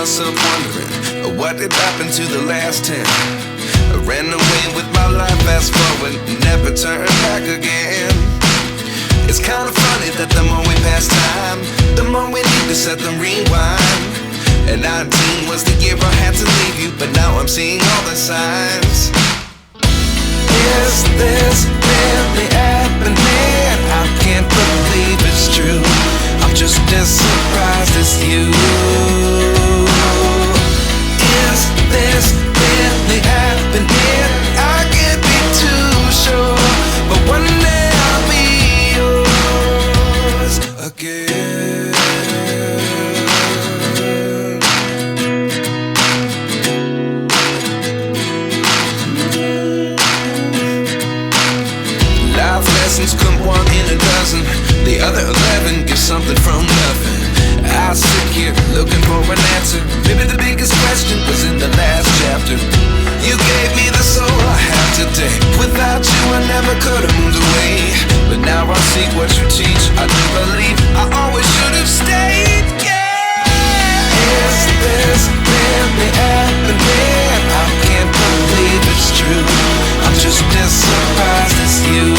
myself wondering, what did happen to the last 10? I ran away with my life, fast forward, never turn back again. It's kind of funny that the more we pass time, the more we need to set them rewind. And 19 was the year I had to leave you, but now I'm seeing all the signs. Is this really happening? I can't believe it's true. I'm just as surprised as you. Is this really happening? I can't be too sure, but one day I'll be yours again. Life lessons come one in a dozen, the other 11 give something from nothing. I sit here looking for an answer. Maybe the biggest question was in the last chapter. You gave me the soul I have today. Without you I never could have moved away, but now I see what you teach. I do believe I always should have stayed. Yeah. Is this really happening? I can't believe it's true. I'm just as surprised as you.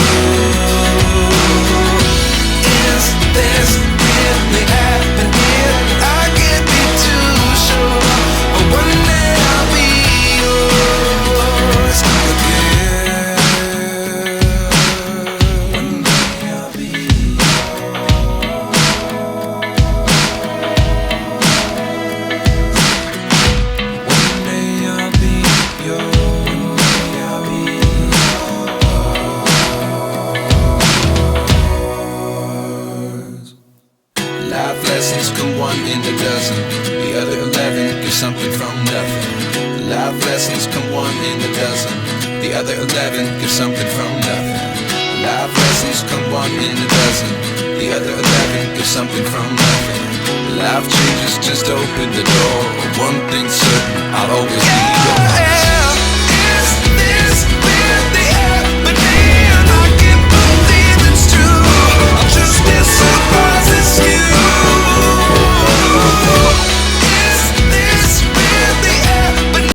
Is this really happening? I can't be too sure, but one day I'll be yours again. One day I'll be yours. One day I'll be yours. Life lessons come one in a dozen, the other 11 give something from nothing. Life lessons come one in a dozen, the other 11 give something from nothing. Life lessons come one in a dozen, the other 11 give something from nothing. Life changes just open the door. One thing's certain, I'll always be yours.